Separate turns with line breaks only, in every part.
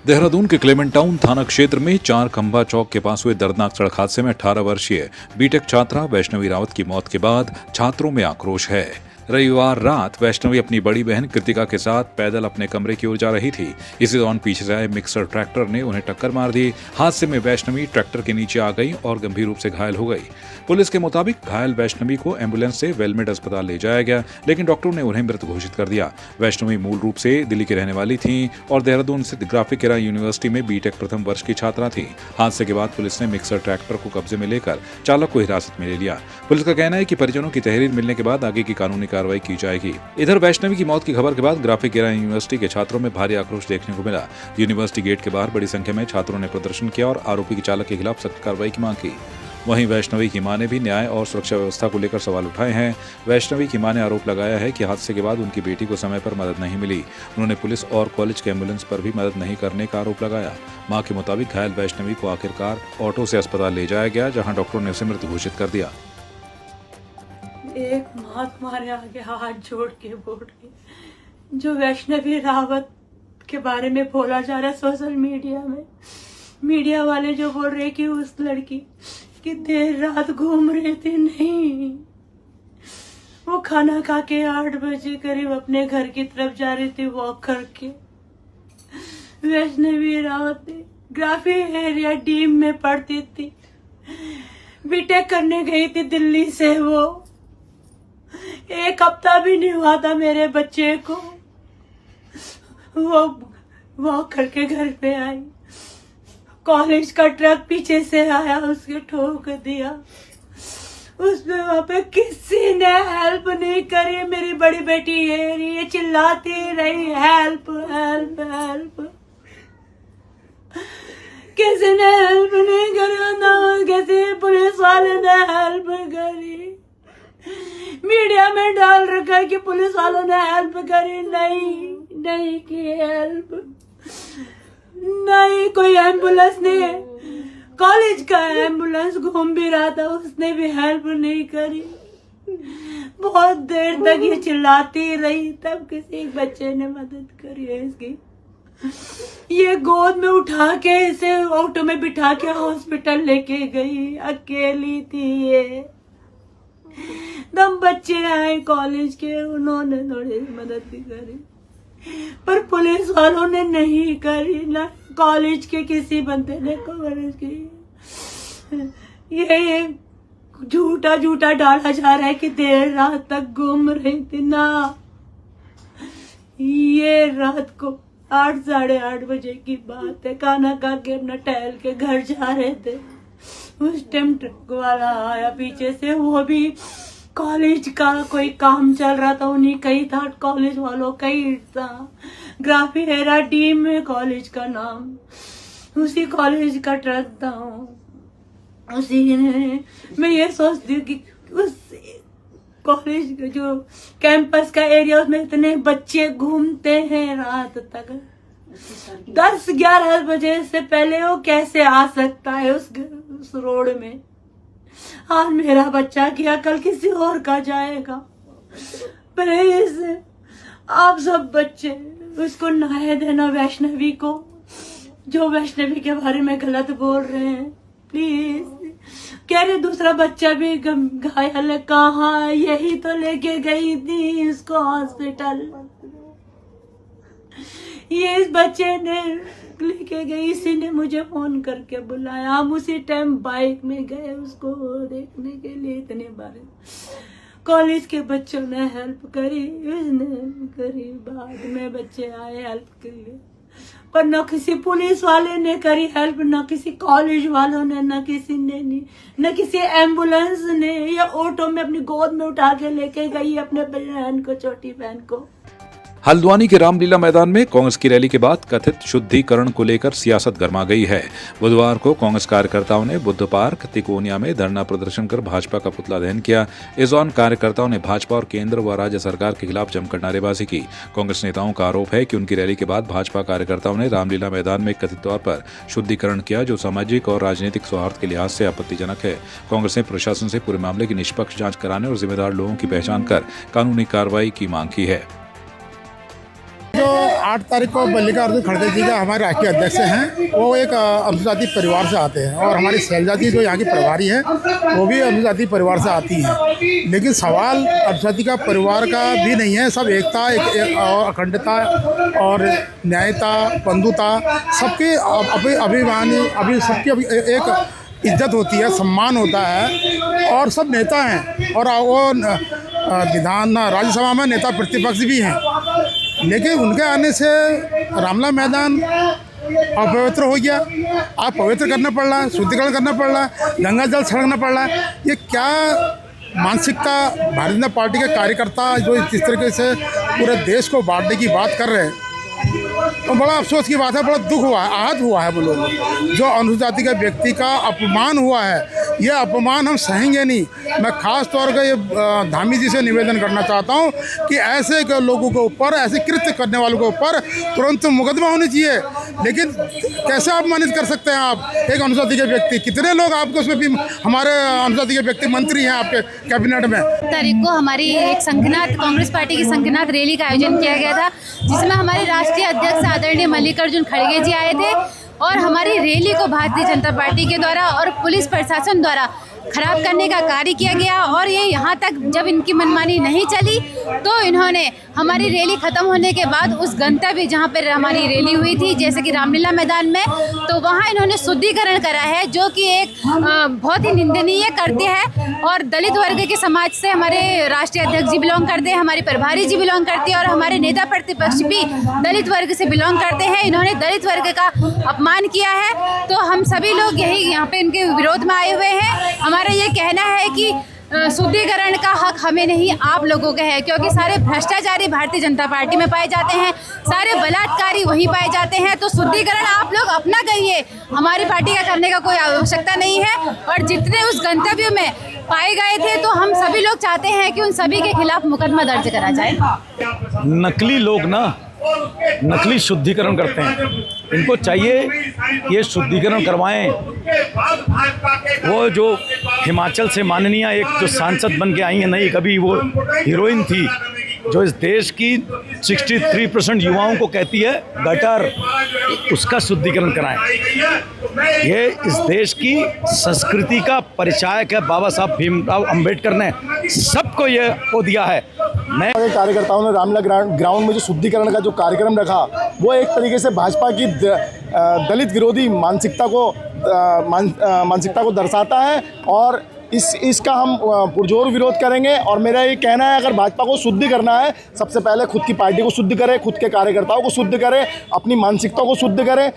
देहरादून के Clement town थाना क्षेत्र में चार खंभा चौक के पास हुए दर्दनाक सड़क हादसे में 18 वर्षीय बीटेक छात्रा वैष्णवी रावत की मौत के बाद छात्रों में आक्रोश है। रविवार रात वैष्णवी अपनी बड़ी बहन कृतिका के साथ पैदल अपने कमरे की ओर जा रही थी। इसी दौरान पीछे से आए मिक्सर ट्रैक्टर ने उन्हें टक्कर मार दी। हादसे में वैष्णवी ट्रैक्टर के नीचे आ गई और गंभीर रूप से घायल हो गई। पुलिस के मुताबिक घायल वैष्णवी को एम्बुलेंस से वेलमेड अस्पताल ले जाया गया, लेकिन डॉक्टरों ने उन्हें मृत घोषित कर दिया। वैष्णवी मूल रूप से दिल्ली की रहने वाली थी और देहरादून स्थित ग्राफिक एरा यूनिवर्सिटी में बीटेक प्रथम वर्ष की छात्रा थी। हादसे के बाद पुलिस ने मिक्सर ट्रैक्टर को कब्जे में लेकर चालक को हिरासत में ले लिया। पुलिस का कहना है कि परिजनों की तहरीर मिलने के बाद आगे की कानूनी कार्रवाई की जाएगी। इधर वैष्णवी की मौत की खबर के बाद ग्राफिक एरा यूनिवर्सिटी के छात्रों में भारी आक्रोश देखने को मिला। यूनिवर्सिटी गेट के बाहर बड़ी संख्या में छात्रों ने प्रदर्शन किया और आरोपी के चालक के खिलाफ सख्त कार्रवाई की मांग की। वहीं वैष्णवी की मां ने भी न्याय और सुरक्षा व्यवस्था को लेकर सवाल उठाए हैं। वैष्णवी की मां ने आरोप लगाया है कि हादसे के बाद उनकी बेटी को समय पर मदद नहीं मिली। उन्होंने पुलिस और कॉलेज के एम्बुलेंस पर भी मदद नहीं करने का आरोप लगाया। मां के मुताबिक घायल वैष्णवी को आखिरकार ऑटो से अस्पताल ले जाया गया, जहां डॉक्टरों ने उसे मृत घोषित कर दिया।
एक महात्मा ने आगे हाथ जोड़ के बोल के जो वैष्णवी रावत के बारे में बोला जा रहा है सोशल मीडिया में, मीडिया वाले जो बोल रहे कि उस लड़की कि देर रात घूम रही थी, नहीं, वो खाना खा के 8 बजे करीब अपने घर की तरफ जा रही थी वॉक करके। Vaishnavi Rawat graphic era deem में पढ़ती थी, बीटेक करने गई थी दिल्ली से। वो 1 हफ्ता भी नहीं हुआ था मेरे बच्चे को, वो वॉक करके घर पे आई। कॉलेज का ट्रक पीछे से आया, उसके ठोक दिया। उसमें वहां पे किसी ने हेल्प नहीं करी। मेरी बड़ी बेटी ये चिल्लाती रही, हेल्प हेल्प हेल्प। किसी ने हेल्प नहीं करी, ना किसी पुलिस वाले ने हेल्प करी। मीडिया में डाल रखा है कि पुलिस वालों ने हेल्प करी, नहीं की हेल्प। नहीं, कोई एम्बुलेंस नहीं, कॉलेज का एम्बुलेंस घूम भी रहा था, उसने भी हेल्प नहीं करी। बहुत देर तक ये चिल्लाती रही, तब किसी बच्चे ने मदद करी है इसकी। ये गोद में उठा के इसे ऑटो में बिठा के हॉस्पिटल लेके गई, अकेली थी ये। तब बच्चे आए कॉलेज के, उन्होंने थोड़ी मदद भी करी, पर पुलिस वालों ने नहीं करी, ना कॉलेज के किसी बंदे ने कवरेज की। ये झूठा डाला जा रहा है कि देर रात तक घूम रही थी, ना, ये रात को 8 साढ़े 8 बजे की बात है। खाना खा के अपना टहल के घर जा रहे थे, उस टाइम ट्रक वाला आया पीछे से। वो भी कॉलेज का कोई काम चल रहा था, उन्हीं का ही था, कॉलेज वालों का ही था। ग्राफिक एरा डीम में कॉलेज का नाम, उसी कॉलेज का ट्रक था। उसी ने, मैं ये सोचती हूँ कि उस कॉलेज का जो कैंपस का एरिया, उसमें इतने बच्चे घूमते हैं रात तक, 10-11 बजे से पहले वो कैसे आ सकता है उस रोड में। आज मेरा बच्चा किया, कल किसी और का जाएगा। प्लीज आप सब बच्चे उसको न्याय देना, वैष्णवी को, जो वैष्णवी के बारे में गलत बोल रहे हैं। प्लीज कह रहे दूसरा बच्चा भी घायल है, कहाँ, यही तो लेके गई थी इसको हॉस्पिटल। ये इस बच्चे ने लेके गई, इसी ने मुझे फोन करके बुलाया। हम उसी टाइम बाइक में गए उसको देखने के लिए। इतने बार कॉलेज के बच्चों ने हेल्प करी, उसने करी, बाद में बच्चे आए हेल्प के लिए, पर न किसी पुलिस वाले ने करी हेल्प, न किसी कॉलेज वालों ने, न किसी ने नहीं, न किसी एम्बुलेंस ने। या ऑटो में अपनी गोद में उठा के लेके गई अपने बहन को, छोटी बहन को।
हल्द्वानी के रामलीला मैदान में कांग्रेस की रैली के बाद कथित शुद्धिकरण को लेकर सियासत गर्मा गई है। बुधवार को कांग्रेस कार्यकर्ताओं ने बुद्ध पार्क तिकोनिया में धरना प्रदर्शन कर भाजपा का पुतला दहन किया। इस दौरान कार्यकर्ताओं ने भाजपा और केंद्र व राज्य सरकार के खिलाफ जमकर नारेबाजी की। कांग्रेस नेताओं का आरोप है कि उनकी रैली के बाद भाजपा कार्यकर्ताओं ने रामलीला मैदान में कथित तौर पर शुद्धिकरण किया, जो सामाजिक और राजनीतिक सौहार्द के लिहाज से आपत्तिजनक है। कांग्रेस ने प्रशासन से पूरे मामले की निष्पक्ष जांच कराने और जिम्मेदार लोगों की पहचान कर कानूनी कार्रवाई की मांग की है।
जो 8 तारीख को मल्लिकार्जुन खड़गे जी का हमारे राष्ट्रीय अध्यक्ष हैं, वो एक अनुसूचित परिवार से आते हैं और हमारी शैलजा जी जो यहाँ की प्रभारी है वो भी अनुसूचित परिवार से आती हैं। लेकिन सवाल अनुसूचित का परिवार का भी नहीं है, सब एकता और अखंडता और न्यायता बंधुता सबके अभी सबकी एक इज्जत होती है, सम्मान होता है और सब नेता हैं और वो विधान राज्यसभा में नेता प्रतिपक्ष भी हैं। लेकिन उनके आने से रामला मैदान अपवित्र हो गया। आप पवित्र करना पड़ रहा है, शुद्धिकरण करना पड़ रहा है, गंगा जल छिड़कना पड़ रहा है। ये क्या मानसिकता भारतीय जनता पार्टी के कार्यकर्ता जो जिस तरीके से पूरे देश को बांटने की बात कर रहे हैं, तो बड़ा अफसोस की बात है, बड़ा दुख हुआ है, आहत हुआ है। वो लोग जो अनुसूचित जाति के व्यक्ति का अपमान हुआ है, ये अपमान हम सहेंगे नहीं। मैं खास तौर पर ये धामी जी से निवेदन करना चाहता हूँ कि ऐसे के लोगों के ऊपर, ऐसे कृत्य करने वालों के ऊपर तुरंत मुकदमा होनी चाहिए। लेकिन कैसे अपमानित कर सकते हैं आप एक अनुसूचित जाति के व्यक्ति? कितने लोग आपको उसमें भी हमारे अनुसूचित जाति के व्यक्ति मंत्री हैं आपके कैबिनेट में।
तारीख को हमारी एक संघनाथ कांग्रेस पार्टी की संघनाथ रैली का आयोजन किया गया था, जिसमें हमारे राष्ट्रीय अध्यक्ष आदरणीय मल्लिकार्जुन खड़गे जी आए थे और हमारी रैली को भारतीय जनता पार्टी के द्वारा और पुलिस प्रशासन द्वारा खराब करने का कार्य किया गया। और ये यहाँ तक जब इनकी मनमानी नहीं चली तो इन्होंने हमारी रैली ख़त्म होने के बाद उस गंतव्य जहाँ पर हमारी रैली हुई थी, जैसे कि रामलीला मैदान में, तो वहाँ इन्होंने शुद्धिकरण करा है, जो कि एक बहुत ही निंदनीय कृत्य है। और दलित वर्ग के समाज से हमारे राष्ट्रीय अध्यक्ष जी बिलोंग करते हैं, हमारी प्रभारी जी बिलोंग करती है और हमारे नेता प्रतिपक्ष भी दलित वर्ग से बिलोंग करते हैं। इन्होंने दलित वर्ग का अपमान किया है, तो हम सभी लोग यही यहाँ पे इनके विरोध में आए हुए हैं। हमारा ये कहना है कि शुद्धिकरण का हक हमें नहीं, आप लोगों का है, क्योंकि सारे भ्रष्टाचारी भारतीय जनता पार्टी में पाए जाते हैं, सारे बलात्कारी वहीं पाए जाते हैं। तो शुद्धिकरण आप लोग अपना करिए, हमारी पार्टी का करने का कोई आवश्यकता नहीं है। और जितने उस गंतव्य में पाए गए थे, तो हम सभी लोग चाहते हैं कि उन सभी के खिलाफ मुकदमा दर्ज करा जाए।
नकली लोग ना नकली शुद्धिकरण करते हैं, इनको चाहिए ये शुद्धिकरण करवाएं। वो जो हिमाचल से माननीय एक जो सांसद बन के आई हैं, नहीं कभी वो हीरोइन थी, जो इस देश की 63% युवाओं को कहती है गटर, उसका शुद्धिकरण कराएं। ये इस देश की संस्कृति का परिचायक है, बाबा साहब भीमराव अंबेडकर ने सबको ये वो दिया है। मैं
कार्यकर्ताओं ने रामलीला ग्राउंड में जो शुद्धिकरण का जो कार्यक्रम रखा, वो एक तरीके से भाजपा की दलित विरोधी मानसिकता को दर्शाता है और इसका हम पुरजोर विरोध करेंगे। और मेरा ये कहना है, अगर भाजपा को शुद्ध करना है, सबसे पहले खुद की पार्टी को शुद्ध करे, खुद के कार्यकर्ताओं को शुद्ध करे, अपनी मानसिकता को शुद्ध करे।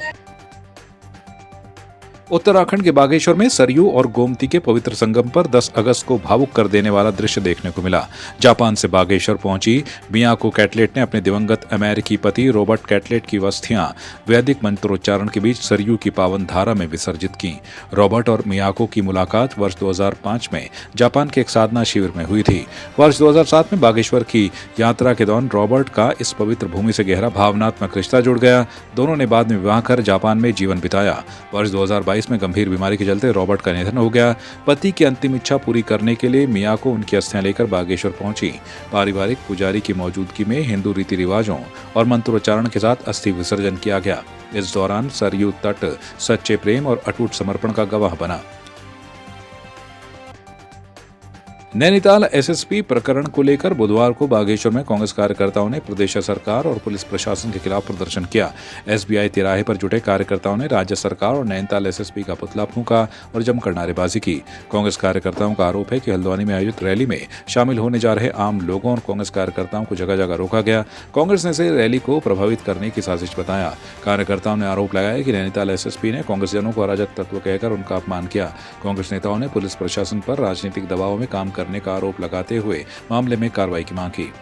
उत्तराखंड के बागेश्वर में सरयू और गोमती के पवित्र संगम पर 10 अगस्त को भावुक कर देने वाला दृश्य देखने को मिला। जापान से बागेश्वर पहुंची मियाको कैटलेट ने अपने दिवंगत अमेरिकी पति रॉबर्ट कैटलेट की अस्थियां वैदिक मंत्रोच्चारण के बीच सरयू की पावन धारा में विसर्जित की। रॉबर्ट और मियाको की मुलाकात वर्ष 2005 में जापान के एक साधना शिविर में हुई थी। वर्ष 2007 में बागेश्वर की यात्रा के दौरान रॉबर्ट का इस पवित्र भूमि से गहरा भावनात्मक रिश्ता जुड़ गया। दोनों ने बाद में विवाह कर जापान में जीवन बिताया। वर्ष 2022 में गंभीर बीमारी के चलते रॉबर्ट का निधन हो गया। पति की अंतिम इच्छा पूरी करने के लिए मियाको उनकी अस्थियां लेकर बागेश्वर पहुंची। पारिवारिक पुजारी की मौजूदगी में हिंदू रीति रिवाजों और मंत्रोच्चारण के साथ अस्थि विसर्जन किया गया। इस दौरान सरयू तट सच्चे प्रेम और अटूट समर्पण का गवाह बना। नैनीताल एसएसपी प्रकरण को लेकर बुधवार को बागेश्वर में कांग्रेस कार्यकर्ताओं ने प्रदेश सरकार और पुलिस प्रशासन के खिलाफ प्रदर्शन किया। एसबीआई तिराहे पर जुटे कार्यकर्ताओं ने राज्य सरकार और नैनीताल एसएसपी का पुतला फूंका और जमकर नारेबाजी की। कांग्रेस कार्यकर्ताओं का आरोप है कि हल्द्वानी में आयोजित रैली में शामिल होने जा रहे आम लोगों और कांग्रेस कार्यकर्ताओं को जगह जगह रोका गया। कांग्रेस ने इसे रैली को प्रभावित करने की साजिश बताया। कार्यकर्ताओं ने आरोप लगाया कि नैनीताल एसएसपी ने कांग्रेसजनों को अराजक तत्व कहकर उनका अपमान किया। कांग्रेस नेताओं ने पुलिस प्रशासन पर राजनीतिक दबाव में काम करने का आरोप लगाते हुए मामले में कार्रवाई की मांग की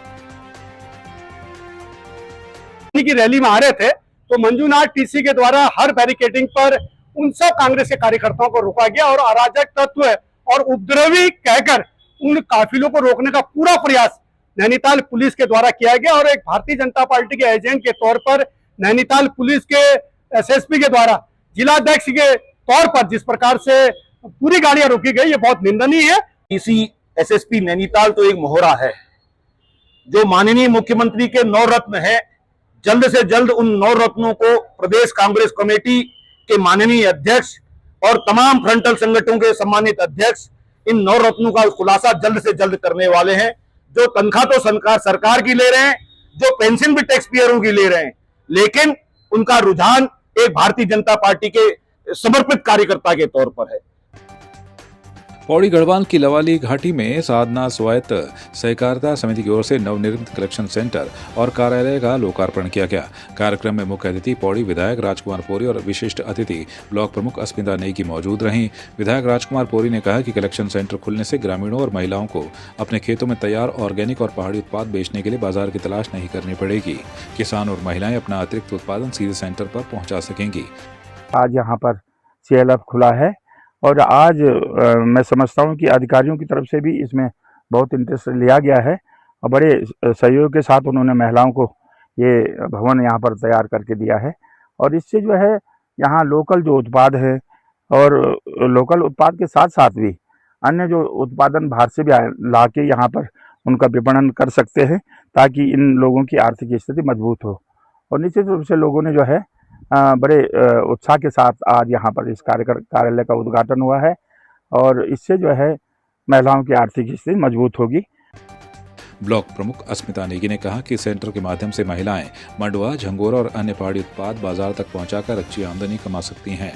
रैली में आ रहे थे तो मंजूनाथ टीसी के द्वारा हर बैरिकेडिंग पर उन सब कांग्रेस के कार्यकर्ताओं को रोका गया और अराजक तत्व और उपद्रवी कहकर उन काफिलों को रोकने का पूरा प्रयास नैनीताल पुलिस के द्वारा किया गया। और एक भारतीय जनता पार्टी के एजेंट के तौर पर नैनीताल पुलिस के एसएसपी के द्वारा जिलाध्यक्ष के तौर पर जिस प्रकार से पूरी गाड़ियां रोकी गई, ये बहुत निंदनीय है।
इसी एसएसपी नैनीताल तो एक मोहरा है जो माननीय मुख्यमंत्री के नवरत्न है, जल्द से जल्द उन 9 रत्नों को प्रदेश कांग्रेस कमेटी के माननीय अध्यक्ष और तमाम फ्रंटल संगठनों के सम्मानित अध्यक्ष इन 9 रत्नों का खुलासा जल्द से जल्द करने वाले हैं। जो तनख्वाह तो सरकार की ले रहे हैं, जो पेंशन भी टैक्स पेयरों की ले रहे हैं, लेकिन उनका रुझान एक भारतीय जनता पार्टी के समर्पित कार्यकर्ता के तौर पर है।
पौड़ी गढ़वाल की लवाली घाटी में साधना स्वायत्त सहकारिता समिति की ओर से नवनिर्मित कलेक्शन सेंटर और कार्यालय का लोकार्पण किया गया। कार्यक्रम में मुख्य अतिथि पौड़ी विधायक राजकुमार पोरी और विशिष्ट अतिथि ब्लॉक प्रमुख अस्मिता नेगी मौजूद रहीं। विधायक राजकुमार पोरी ने कहा कि कलेक्शन सेंटर खुलने से ग्रामीणों और महिलाओं को अपने खेतों में तैयार ऑर्गेनिक और पहाड़ी उत्पाद बेचने के लिए बाजार की तलाश नहीं करनी पड़ेगी। किसान और महिलाएं अपना अतिरिक्त उत्पादन सीधे सेंटर पर पहुँचा सकेंगी।
आज यहाँ पर CLF खुला है और आज मैं समझता हूँ कि अधिकारियों की तरफ से भी इसमें बहुत इंटरेस्ट लिया गया है और बड़े सहयोग के साथ उन्होंने महिलाओं को ये भवन यहाँ पर तैयार करके दिया है। और इससे जो है यहाँ लोकल जो उत्पाद है और लोकल उत्पाद के साथ साथ भी अन्य जो उत्पादन बाहर से भी ला के यहाँ पर उनका विपणन कर सकते हैं ताकि इन लोगों की आर्थिक स्थिति मजबूत हो। और निश्चित रूप से लोगों ने जो है बड़े उत्साह के साथ आज यहाँ पर इस कार्यालय का उद्घाटन हुआ है और इससे जो है महिलाओं की आर्थिक स्थिति मजबूत होगी।
ब्लॉक प्रमुख अस्मिता नेगी ने कहा कि सेंटर के माध्यम से महिलाएं मंडुआ, झंगोरा और अन्य पहाड़ी उत्पाद बाजार तक पहुंचाकर अच्छी आमदनी कमा सकती हैं।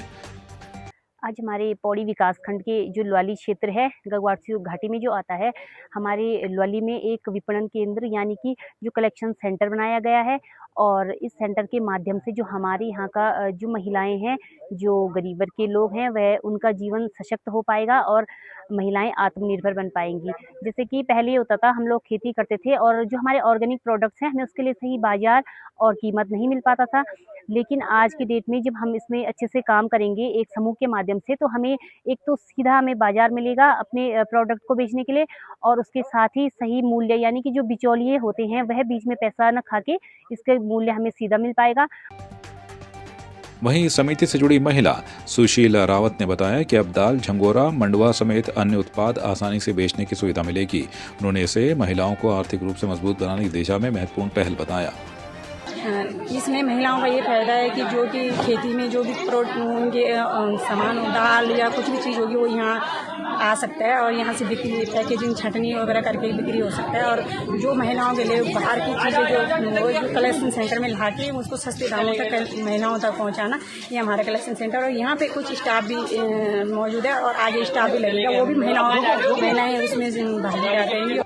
आज हमारे पौड़ी विकासखंड के जो लवाली क्षेत्र है, गगवाड़सी घाटी में जो आता है, हमारे लवाली में एक विपणन केंद्र यानी कि जो कलेक्शन सेंटर बनाया गया है और इस सेंटर के माध्यम से जो हमारे यहाँ का जो महिलाएं हैं, जो गरीब वर्ग के लोग हैं, वह उनका जीवन सशक्त हो पाएगा और महिलाएं आत्मनिर्भर बन पाएंगी। जैसे कि पहले होता था, हम लोग खेती करते थे और जो हमारे ऑर्गेनिक प्रोडक्ट्स हैं, हमें उसके लिए सही बाजार और कीमत नहीं मिल पाता था। लेकिन आज की डेट में जब हम इसमें अच्छे से काम करेंगे एक समूह के माध्यम से, तो हमें एक तो सीधा हमें बाजार मिलेगा अपने प्रोडक्ट को बेचने के लिए और उसके साथ ही सही मूल्य यानी कि जो बिचौलिए होते हैं वह बीच में पैसा न खा के इसके मूल्य हमें सीधा मिल पाएगा।
वहीं समिति से जुड़ी महिला सुशीला रावत ने बताया कि अब दाल, झंगोरा, मंडुआ समेत अन्य उत्पाद आसानी से बेचने की सुविधा मिलेगी। उन्होंने इसे महिलाओं को आर्थिक रूप से मजबूत बनाने की दिशा में महत्वपूर्ण पहल बताया।
इसमें महिलाओं का ये फायदा है कि जो कि खेती में जो भी उनके सामान दाल या कुछ भी चीज़ होगी वो यहाँ आ सकता है और यहाँ से बिक्री, पैकेजिंग, छटनी वगैरह करके बिक्री हो सकता है। और जो महिलाओं के लिए बाहर की चीज़ें जो कलेक्शन सेंटर में ला के उसको सस्ते दामों तक महिलाओं तक पहुँचाना, ये हमारा कलेक्शन सेंटर। और यहाँ पे कुछ स्टाफ भी मौजूद है और आगे स्टाफ भी लगेगा, वो भी महिलाएं उसमें भागीदार रहेंगी।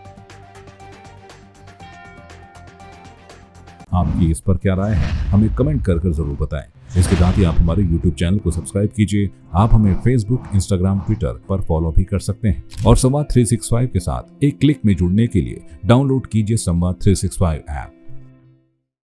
आपकी इस पर क्या राय है, हमें कमेंट कर जरूर बताएं। इसके साथ ही आप हमारे YouTube चैनल को सब्सक्राइब कीजिए। आप हमें Facebook, Instagram, Twitter पर फॉलो भी कर सकते हैं और संवाद 365 के साथ एक क्लिक में जुड़ने के लिए डाउनलोड कीजिए संवाद 365 ऐप।